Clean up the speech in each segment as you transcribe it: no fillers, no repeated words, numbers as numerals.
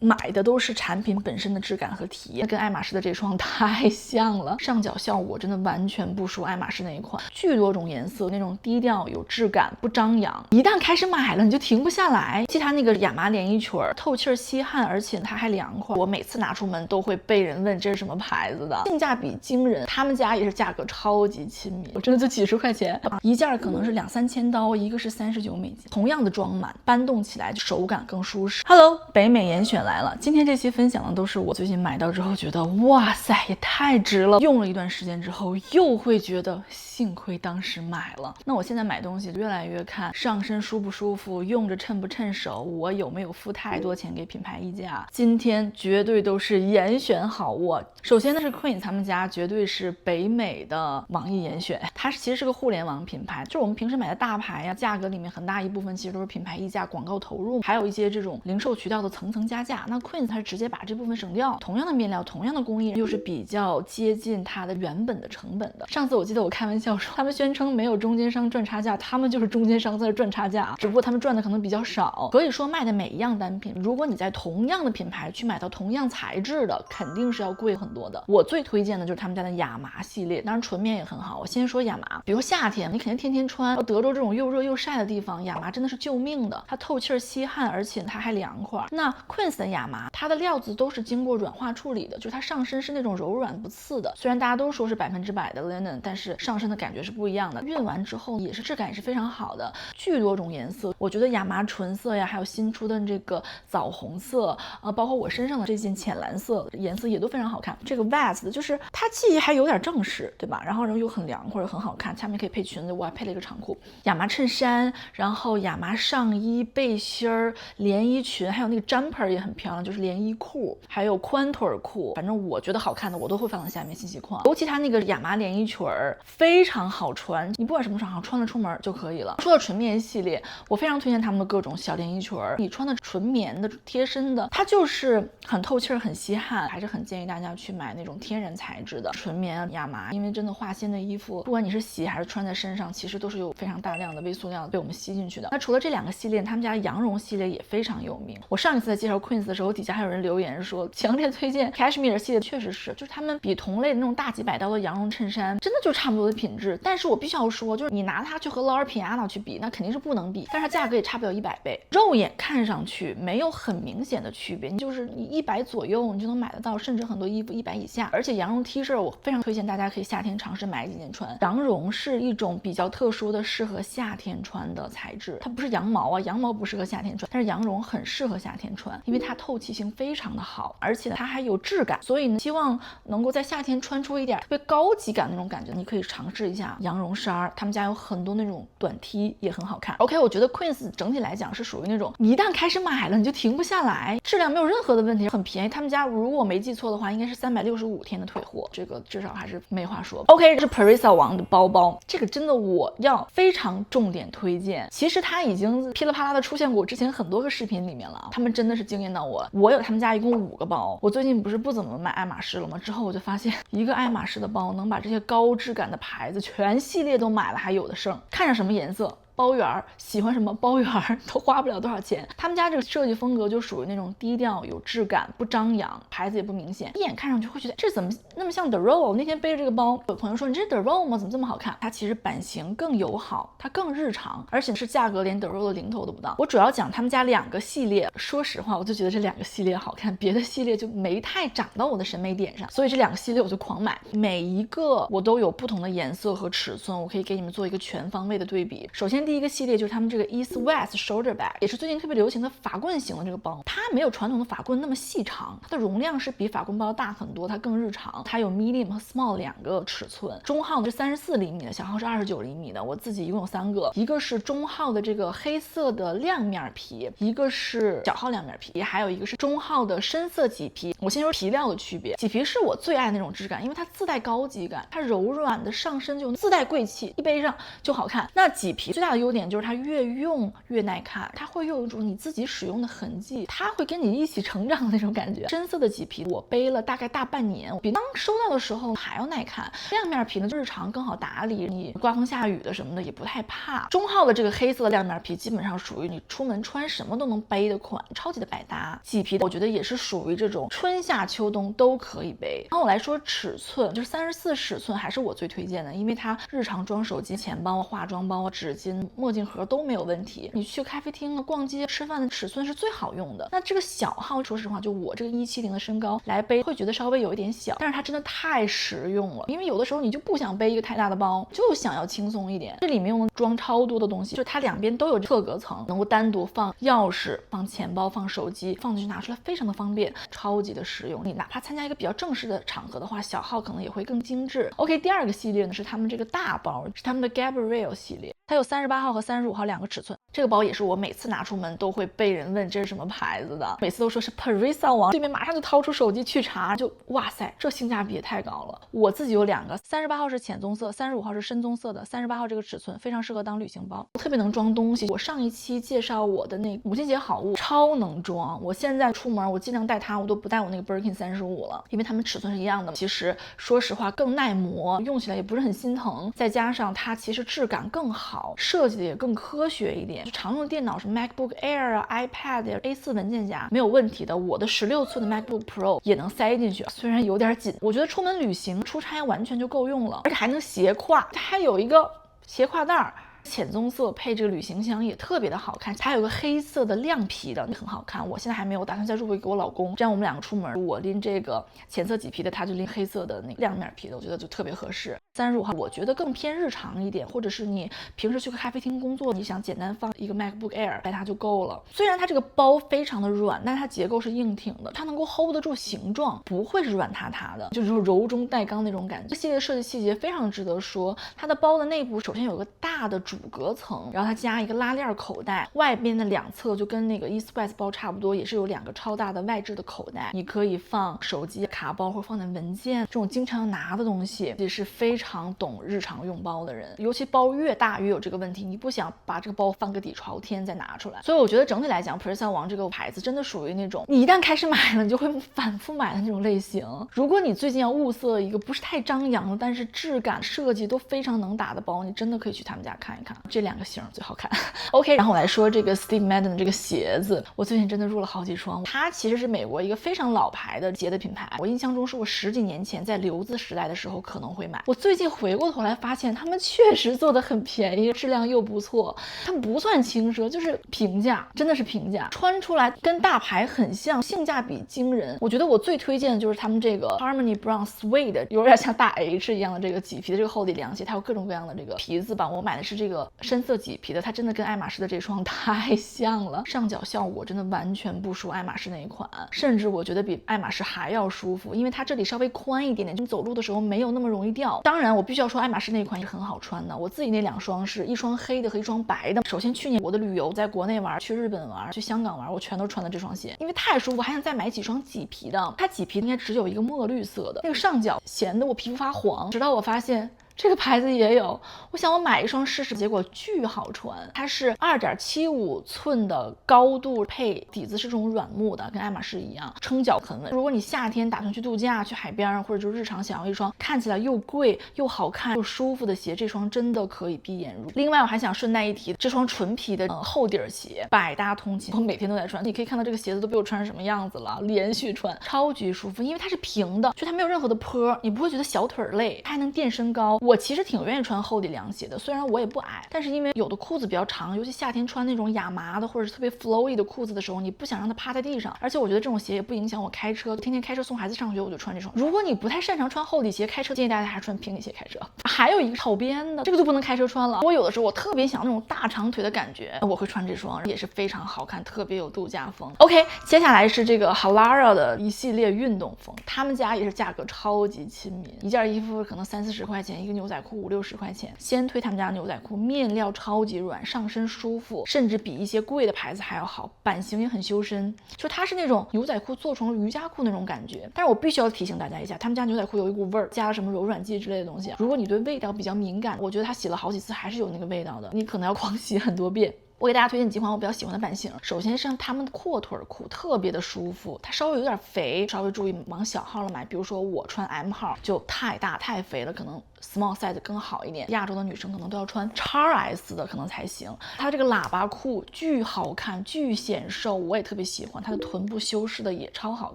买的都是产品本身的质感和体验，跟爱马仕的这双太像了，上脚效果真的完全不输爱马仕那一款，巨多种颜色，那种低调有质感，不张扬，一旦开始买了你就停不下来。其他那个亚麻连衣裙透气吸汗，而且它还凉快，我每次拿出门都会被人问这是什么牌子的，性价比惊人，他们家也是价格超级亲民，我真的就几十块钱，一件可能是2、3千刀，一个是39美金，同样的装满，搬动起来手感更舒适。Hello， 北美严选来了，今天这期分享的都是我最近买到之后觉得哇塞也太值了，用了一段时间之后又会觉得幸亏当时买了。那我现在买东西越来越看上身舒不舒服，用着趁不趁手，我有没有付太多钱给品牌溢价。今天绝对都是严选好货。首先呢是 Queen 他们家绝对是北美的网易严选，它其实是个互联网品牌，就是我们平时买的大牌呀，价格里面很大一部分其实都是品牌溢价广告投入，还有一些这种零售渠道的层层加价。那 Queen 它是直接把这部分省掉，同样的面料，同样的工艺，又是比较接近它的原本的成本的。上次我记得我开玩笑说，他们宣称没有中间商赚差价，他们就是中间商在这赚差价，只不过他们赚的可能比较少。可以说卖的每一样单品，如果你在同样的品牌去买到同样材质的，肯定是要贵很多的。我最推荐的就是他们家的亚麻系列，当然纯棉也很好。我先说亚麻，比如夏天你肯定天天穿，德州这种又热又晒的地方，亚麻真的是救命的，它透气吸汗，而且它还凉快。那 Queen 的亚麻，它的料子都是经过软化处理的，就是它上身是那种柔软不刺的，虽然大家都说是100%的 linen， 但是上身的感觉是不一样的。熨完之后也是质感也是非常好的，巨多种颜色，我觉得亚麻纯色呀，还有新出的这个枣红色，包括我身上的这件浅蓝色颜色也都非常好看。这个 vest 就是它既还有点正式，对吧？然后又很凉快，很好看，下面可以配裙子，我还配了一个长裤，亚麻衬衫，然后亚麻上衣、背心儿、连衣裙，还有那个 jumper 也很漂亮，就是连衣裤，还有宽腿裤，反正我觉得好看的我都会放在下面信息框。尤其它那个亚麻连衣裙非常好穿，你不管什么场合穿了出门就可以了。说到纯棉系列，我非常推荐他们的各种小连衣裙，你穿的纯棉的贴身的，它就是很透气很吸汗，还是很建议大家去买那种天然材质的纯棉亚麻，因为真的化纤的衣服不管你是洗还是穿在身上，其实都是有非常大量的微塑料被我们吸进去的。那除了这2个系列，他们家羊绒系列也非常有名。我上一次在介绍 Queen 的时候，底下还有人留言说强烈推荐 Cashmere 系列，确实是，就是他们比同类的那种大几百刀的羊绒衬衫真的就差不多的品质，但是我必须要说，就是你拿它去和 Loro Piana 去比，那肯定是不能比，但是它价格也差不了100倍，肉眼看上去没有很明显的区别，就是你100左右你就能买得到，甚至很多衣服100以下。而且羊绒 T 恤我非常推荐大家可以夏天尝试买几件穿，羊绒是一种比较特殊的适合夏天穿的材质，它不是羊毛啊，羊毛不适合夏天穿，但是羊绒很适合夏天穿，因为它透气性非常的好，而且它还有质感，所以呢希望能够在夏天穿出一点特别高级感那种感觉，你可以尝试一下羊绒衫，他们家有很多那种短 T 也很好看。 OK， 我觉得 Queen 整体来讲是属于那种你一旦开始买了你就停不下来，质量没有任何的问题，很便宜，他们家如果我没记错的话应该是365天的退货，这个至少还是没话说。 OK， 这是 Parisa 王的包包，这个真的我要非常重点推荐，其实它已经噼里啪啦的出现过我之前很多个视频里面了，他们真的是惊艳到我了。我有他们家一共5个包，我最近不是不怎么买爱马仕了吗？之后我就发现一个爱马仕的包能把这些高质感的牌子全系列都买了还有的剩，看上什么颜色包圆，喜欢什么包圆都花不了多少钱。他们家这个设计风格就属于那种低调有质感，不张扬，牌子也不明显，一眼看上去会觉得这怎么那么像 The Row。 那天背着这个包，有朋友说你这是 The Row 吗？怎么这么好看？它其实版型更友好，它更日常，而且是价格连 The Row 的零头都不到。我主要讲他们家2个系列，说实话我就觉得这2个系列好看，别的系列就没太长到我的审美点上，所以这2个系列我就狂买，每一个我都有不同的颜色和尺寸，我可以给你们做一个全方位的对比。首先第一个系列就是他们这个 East West Shoulder Bag， 也是最近特别流行的法棍型的这个包，它没有传统的法棍那么细长，它的容量是比法棍包大很多，它更日常，它有 medium 和 small 2个尺寸，中号是34厘米的，小号是29厘米的，我自己一共有3个，一个是中号的这个黑色的亮面皮，一个是小号亮面皮，还有一个是中号的深色麂皮。我先说皮料的区别，麂皮是我最爱那种质感，因为它自带高级感，它柔软的上身就自带贵气，一背上就好看。那麂皮最大的的优点就是它越用越耐看，它会有一种你自己使用的痕迹，它会跟你一起成长的那种感觉。深色的麂皮我背了大概大半年，比刚收到的时候还要耐看。亮面皮呢，日常更好打理，你刮风下雨的什么的也不太怕。中号的这个黑色的亮面皮基本上属于你出门穿什么都能背的款，超级的百搭。麂皮的我觉得也是属于这种春夏秋冬都可以背。然后我来说尺寸，就是34尺寸还是我最推荐的，因为它日常装手机、钱包、化妆包、纸巾、墨镜盒都没有问题。你去咖啡厅逛街吃饭的尺寸是最好用的。那这个小号说实话，就我这个170的身高来背会觉得稍微有一点小，但是它真的太实用了。因为有的时候你就不想背一个太大的包，就想要轻松一点，这里面又能装超多的东西，就它两边都有侧隔层，能够单独放钥匙、放钱包、放手机，放进去拿出来非常的方便，超级的实用。你哪怕参加一个比较正式的场合的话，小号可能也会更精致。OK， 第二个系列呢是他们这个大包，是他们的 Gabrielle 系列，它有38号和35号两个尺寸。这个包也是我每次拿出门都会被人问这是什么牌子的，每次都说是 Parisa 王，对面马上就掏出手机去查，就哇塞，这性价比也太高了。我自己有两个，38号是浅棕色，35号是深棕色的。38号这个尺寸非常适合当旅行包，特别能装东西。我上一期介绍我的那个母亲节好物，超能装。我现在出门我尽量带它，我都不带我那个 Birkin 35了，因为它们尺寸是一样的。其实说实话更耐磨，用起来也不是很心疼，再加上它其实质感更好，设计的也更科学一点。常用的电脑是 MacBook Air 啊、iPad A4 文件夹没有问题的，我的16寸的 MacBook Pro 也能塞进去，虽然有点紧。我觉得出门旅行出差完全就够用了，而且还能斜挎，它还有一个斜挎带儿。浅棕色配这个旅行箱也特别的好看，还有个黑色的亮皮的很好看。我现在还没有，打算再入一个给我老公，这样我们两个出门，我拎这个浅色麂皮的，他就拎黑色的那个亮面皮的，我觉得就特别合适。35号我觉得更偏日常一点，或者是你平时去个咖啡厅工作，你想简单放一个 MacBook Air 带它就够了。虽然它这个包非常的软，但它结构是硬挺的，它能够 hold 得住形状，不会是软塌塌的，就是柔中带刚那种感觉。这系列的设计细节非常值得说，它的包的内部首先有个大的主隔层，然后它加一个拉链口袋，外边的两侧就跟那个 East West 包差不多，也是有两个超大的外置的口袋，你可以放手机、卡包或者放点文件，这种经常拿的东西，也是非常懂日常用包的人。尤其包越大越有这个问题，你不想把这个包翻个底朝天再拿出来。所以我觉得整体来讲 Parisa 王这个牌子真的属于那种你一旦开始买了，你就会反复买的那种类型。如果你最近要物色一个不是太张扬的，但是质感设计都非常能打的包，你真的可以去他们家看一看，这两个型最好看。OK， 然后我来说这个 Steve Madden 的这个鞋子，我最近真的入了好几双。它其实是美国一个非常老牌的鞋的品牌，我印象中是我10几年前在留子时代的时候可能会买。我最近回过头来发现，他们确实做的很便宜，质量又不错，它不算轻奢，就是平价，真的是平价，穿出来跟大牌很像，性价比惊人。我觉得我最推荐的就是他们这个 Harmony Brown Suede， 有点像大 H 一样的这个麂皮的这个厚底凉鞋，它有各种各样的这个皮子版。我买的是这个深色麂皮的，它真的跟爱马仕的这双太像了，上脚效果真的完全不输爱马仕那一款，甚至我觉得比爱马仕还要舒服，因为它这里稍微宽一点点，就走路的时候没有那么容易掉。当然我必须要说爱马仕那一款也很好穿的，我自己那两双是一双黑的和一双白的。首先去年我的旅游在国内玩，去日本玩，去香港玩，我全都穿的这双鞋，因为太舒服，还想再买几双麂皮的。它麂皮应该只有一个墨绿色的，那个上脚显得我皮肤发黄，直到我发现这个牌子也有，我想我买一双试试，结果巨好穿。它是2.75寸的高度配，底子是这种软木的，跟爱马仕一样，撑脚很稳。如果你夏天打算去度假、去海边，或者就日常想要一双看起来又贵又好看又舒服的鞋，这双真的可以闭眼入。另外我还想顺带一提，这双纯皮的厚底鞋百搭通勤，我每天都在穿。你可以看到这个鞋子都被我穿成什么样子了，连续穿，超级舒服，因为它是平的，就它没有任何的坡，你不会觉得小腿累，它还能垫身高。我其实挺愿意穿厚底凉鞋的，虽然我也不矮，但是因为有的裤子比较长，尤其夏天穿那种亚麻的或者是特别 flowy 的裤子的时候，你不想让它趴在地上，而且我觉得这种鞋也不影响我开车，天天开车送孩子上学我就穿这双。如果你不太擅长穿厚底鞋开车，建议大家还是穿平底鞋开车。还有一个草边的，这个就不能开车穿了。我有的时候我特别想那种大长腿的感觉，我会穿这双，也是非常好看，特别有度假风。OK， 接下来是这个 Halara 的一系列运动风，他们家也是价格超级亲民，一件衣服可能30-40块钱，一个牛仔裤50-60块钱，先推他们家牛仔裤，面料超级软，上身舒服，甚至比一些贵的牌子还要好，版型也很修身，就它是那种牛仔裤做成了瑜伽裤那种感觉。但是我必须要提醒大家一下，他们家牛仔裤有一股味儿，加了什么柔软剂之类的东西，如果你对味道比较敏感，我觉得它洗了好几次还是有那个味道的，你可能要狂洗很多遍。我给大家推荐几款我比较喜欢的版型，首先是他们的阔腿裤，特别的舒服，它稍微有点肥，稍微注意往小号了买，比如说我穿 M 号就太大太肥了，可能small size 更好一点，亚洲的女生可能都要穿 XS 的可能才行。它这个喇叭裤巨好看，巨显瘦，我也特别喜欢，它的臀部修饰的也超好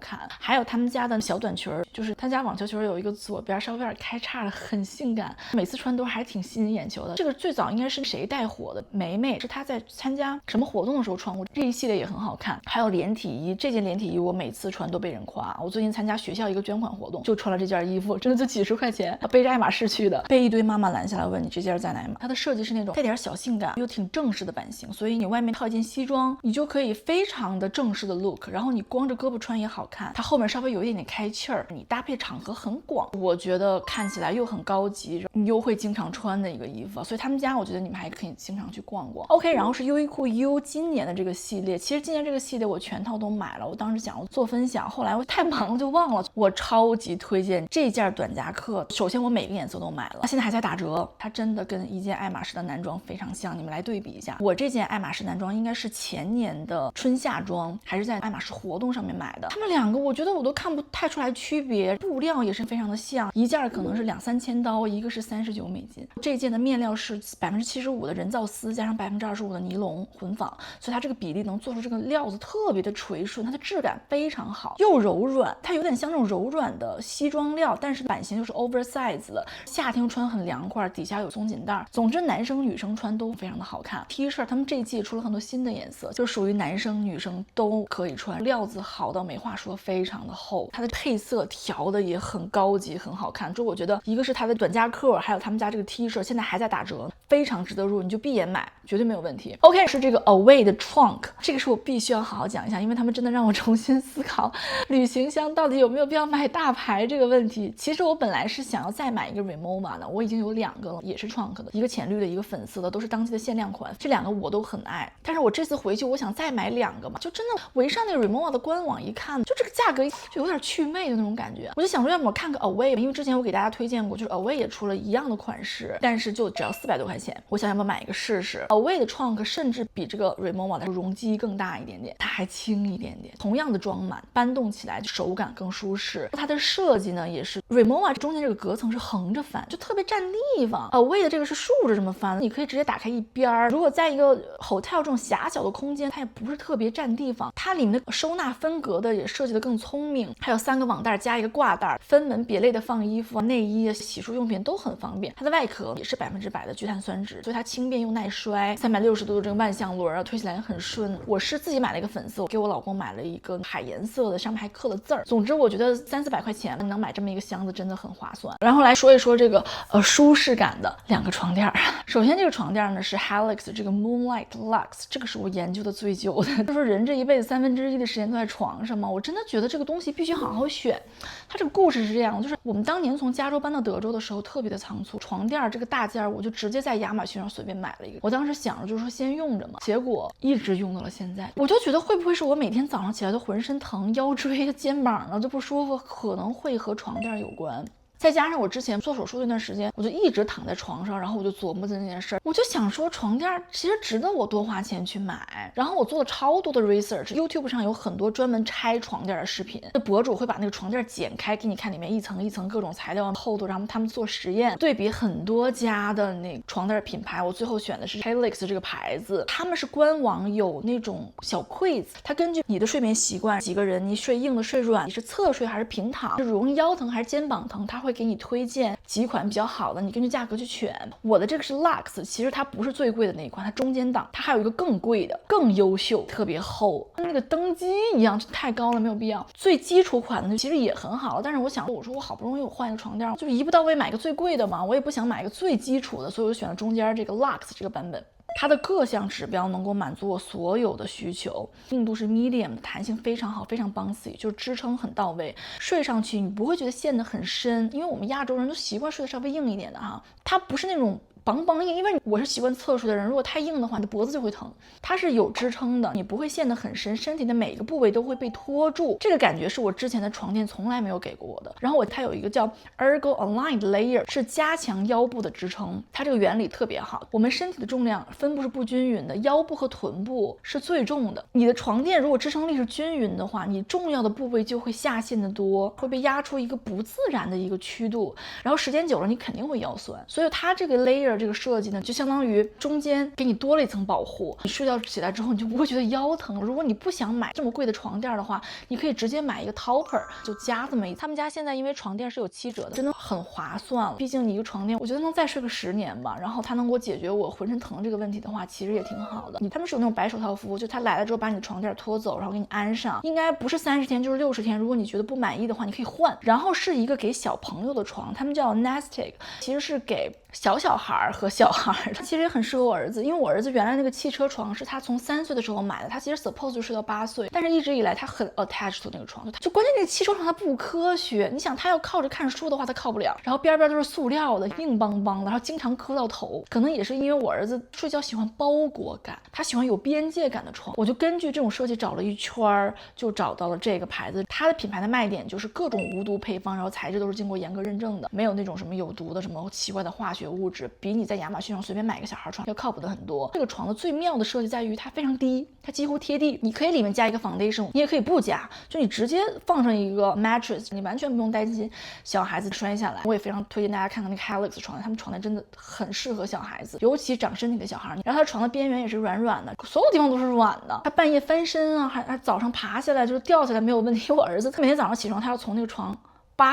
看。还有他们家的小短裙，就是他家网球裙有一个左边稍微有点开叉的，很性感，每次穿都还挺吸引眼球的。这个最早应该是谁带火的？梅梅，是她在参加什么活动的时候穿过，这一系列也很好看。还有连体衣，这件连体衣我每次穿都被人夸，我最近参加学校一个捐款活动就穿了这件衣服，真的就几十块钱，背着爱马仕去的，被一堆妈妈拦下来问你这件在哪买。它的设计是那种带点小性感又挺正式的版型，所以你外面套一件西装，你就可以非常的正式的 look， 然后你光着胳膊穿也好看，它后面稍微有一点点开气儿，你搭配场合很广，我觉得看起来又很高级，你又会经常穿的一个衣服，所以他们家我觉得你们还可以经常去逛逛。 OK， 然后是优衣库 U 今年的这个系列，其实今年这个系列我全套都买了，我当时想做分享，后来我太忙了就忘了。我超级推荐这件短夹克，首先我每个颜色都买了，它现在还在打折，它真的跟一件爱马仕的男装非常像，你们来对比一下。我这件爱马仕男装应该是前年的春夏装，还是在爱马仕活动上面买的，他们两个我觉得我都看不太出来区别，布料也是非常的像，一件可能是2-3千刀，一个是39美金。这件的面料是75%的人造丝加上25%的尼龙混纺，所以它这个比例能做出这个料子特别的垂顺，它的质感非常好，又柔软，它有点像那种柔软的西装料，但是版型就是 oversize 的，夏天穿很凉快，底下有松紧带。总之男生女生穿都非常的好看。 T 恤他们这一季也出了很多新的颜色，就属于男生女生都可以穿，料子好到没话说，非常的厚，它的配色调的也很高级很好看。就我觉得一个是它的短夹克，还有他们家这个 T 恤现在还在打折，非常值得入，你就闭眼买绝对没有问题。 OK， 是这个 Away 的 trunk， 这个是我必须要好好讲一下，因为他们真的让我重新思考旅行箱到底有没有必要买大牌这个问题。其实我本来是想要再买一个 Rimowa 的，我已经有2个了，也是 trunk 的，一个浅绿的，一个粉色的，都是当季的限量款，这2个我都很爱。但是我这次回去我想再买2个嘛，就真的我一上那个 Rimowa 的官网一看，就这个价格就有点祛魅的那种感觉，我就想说要么我看个 Away， 因为之前我给大家推荐过，就是 Away 也出了一样的款式，但是就只要400多块钱，我想要不买一个试试。 Away 的 trunk 甚至比这个 Rimowa 的容积更大一点点，它还轻一点点，同样的装满，搬动起来手感更舒适。它的设计呢也是 Rimowa 中间这个隔层是横着翻，就特别占地方。Away 的这个是竖着这么翻，你可以直接打开一边。如果在一个 hotel 这种狭小的空间，它也不是特别占地方。它里面的收纳分隔的也设计的更聪明，还有3个网袋加一个挂袋，分门别类的放衣服、内衣、洗漱用品都很方便。它的外壳也是100%的聚碳酸酯，所以它轻便又耐摔，360度的这个万向轮推起来也很顺。我是自己买了一个粉色，给我老公买了一个海颜色的，上面还刻了字儿。总之我觉得300-400块钱能买这么一个箱子真的很划算。然后来说一说这个舒适感的2个床垫。首先这个床垫呢是 Helix 这个 Moonlight Luxe， 这个是我研究的最久的，就说人这一辈子1/3的时间都在床上嘛，我真的觉得这个东西必须好好选。它这个故事是这样，就是我们当年从加州搬到德州的时候特别的仓促，床垫这个大件我就直接在亚马逊上随便买了一个，我当时想着就是说先用着嘛，结果一直用到了现在。我就觉得会不会是我每天早上起来都浑身疼，腰椎肩膀呢就不舒服，可能会和床垫有关。再加上我之前做手术那段时间，我就一直躺在床上，然后我就琢磨着那件事儿，我就想说床垫其实值得我多花钱去买。然后我做了超多的 research，YouTube 上有很多专门拆床垫的视频，那博主会把那个床垫剪开给你看，里面一层一层各种材料厚度，然后他们做实验，对比很多家的那个床垫品牌，我最后选的是 Helix 这个牌子。他们是官网有那种小 quiz， 它根据你的睡眠习惯，几个人你睡硬的睡软，你是侧睡还是平躺，是容易腰疼还是肩膀疼，它会给你推荐几款比较好的，你根据价格去选。我的这个是 Luxe， 其实它不是最贵的那一款，它中间档，它还有一个更贵的更优秀，特别厚，跟那个登机一样，太高了没有必要。最基础款的其实也很好，但是我想我说我好不容易我换一个床垫，就是一步到位买个最贵的嘛，我也不想买个最基础的，所以我选了中间这个 Luxe 这个版本。它的各项指标能够满足我所有的需求，硬度是 medium， 弹性非常好，非常 bouncy， 就是支撑很到位，睡上去你不会觉得陷得很深，因为我们亚洲人都习惯睡得稍微硬一点的哈，它不是那种梆梆硬，因为我是习惯侧睡的人，如果太硬的话，你的脖子就会疼。它是有支撑的，你不会陷得很深，身体的每一个部位都会被托住，这个感觉是我之前的床垫从来没有给过我的。然后它有一个叫 Ergo Aligned Layer， 是加强腰部的支撑，它这个原理特别好。我们身体的重量分布是不均匀的，腰部和臀部是最重的。你的床垫如果支撑力是均匀的话，你重要的部位就会下陷得多，会被压出一个不自然的一个曲度，然后时间久了你肯定会腰酸。所以它这个 layer 这个设计呢，就相当于中间给你多了一层保护，你睡觉起来之后你就不会觉得腰疼了。如果你不想买这么贵的床垫的话，你可以直接买一个 topper， 就加这么一层。他们家现在因为床垫是有7折的，真的很划算了。毕竟你一个床垫，我觉得能再睡个10年吧。然后它能给我解决我浑身疼这个问题的话，其实也挺好的。他们是有那种白手套服务，就他来了之后把你的床垫拖走，然后给你安上，应该不是30天就是60天。如果你觉得不满意的话，你可以换。然后是一个给小朋友的床，他们叫 Nestic， 其实是给小孩和小孩的，其实也很适合我儿子，因为我儿子原来那个汽车床是他从3岁的时候买的，他其实 suppose 就睡到8岁，但是一直以来他很 attached to 那个床，就关键那个汽车床它不科学，你想他要靠着看书的话他靠不了，然后边都是塑料的，硬邦邦的，然后经常磕到头。可能也是因为我儿子睡觉喜欢包裹感，他喜欢有边界感的床，我就根据这种设计找了一圈，就找到了这个牌子。它的品牌的卖点就是各种无毒配方，然后材质都是经过严格认证的，没有那种什么有毒的什么奇怪的化学物质，比你在亚马逊上随便买一个小孩床要靠谱的很多。这个床的最妙的设计在于它非常低，它几乎贴地，你可以里面加一个 foundation， 你也可以不加，就你直接放上一个 mattress， 你完全不用担心小孩子摔下来。我也非常推荐大家看看那个 Helix 床垫，他们床垫真的很适合小孩子，尤其长身体的小孩。然后它床的边缘也是软软的，所有地方都是软的，他半夜翻身啊，还早上爬下来就是掉下来没有问题。我儿子他每天早上起床，他要从那个床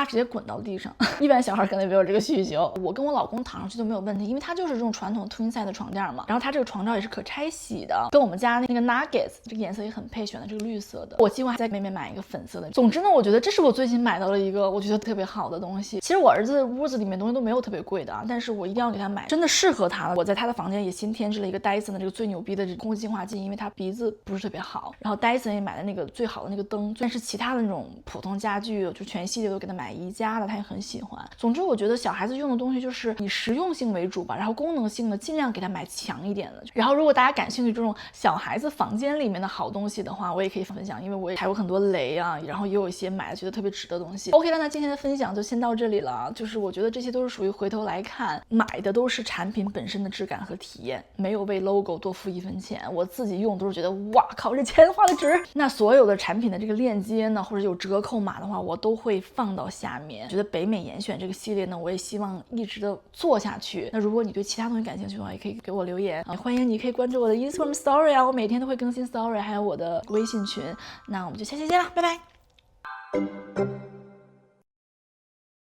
直接滚到地上，一般小孩可能没有这个需求。我跟我老公躺上去都没有问题，因为它就是这种传统 twin size 的床垫嘛。然后它这个床罩也是可拆洗的，跟我们家那个 Nuggets 这个颜色也很配，选的这个绿色的。我计划再给妹妹买一个粉色的。总之呢，我觉得这是我最近买到了一个我觉得特别好的东西。其实我儿子屋子里面东西都没有特别贵的啊，但是我一定要给他买真的适合他的。我在他的房间也新添置了一个 Dyson 的这个最牛逼的空气净化器，因为他鼻子不是特别好。然后 Dyson 也买了那个最好的那个灯，但是其他的那种普通家具就全系列都给他买宜家的，他也很喜欢。总之我觉得小孩子用的东西就是以实用性为主吧，然后功能性呢尽量给他买强一点的。然后如果大家感兴趣这种小孩子房间里面的好东西的话，我也可以分享，因为我也踩过很多雷啊，然后也有一些买了觉得特别值的东西。OK 了，那今天的分享就先到这里了。就是我觉得这些都是属于回头来看买的都是产品本身的质感和体验，没有为 logo 多付1分钱，我自己用都是觉得哇靠，这钱花的值。那所有的产品的这个链接呢，或者有折扣码的话，我都会放到下面。觉得北美严选这个系列呢，我也希望一直的做下去。那如果你对其他东西感兴趣的话，也可以给我留言啊，欢迎你可以关注我的 Instagram Story 啊，我每天都会更新 Story， 还有我的微信群。那我们就下期见啦，拜拜。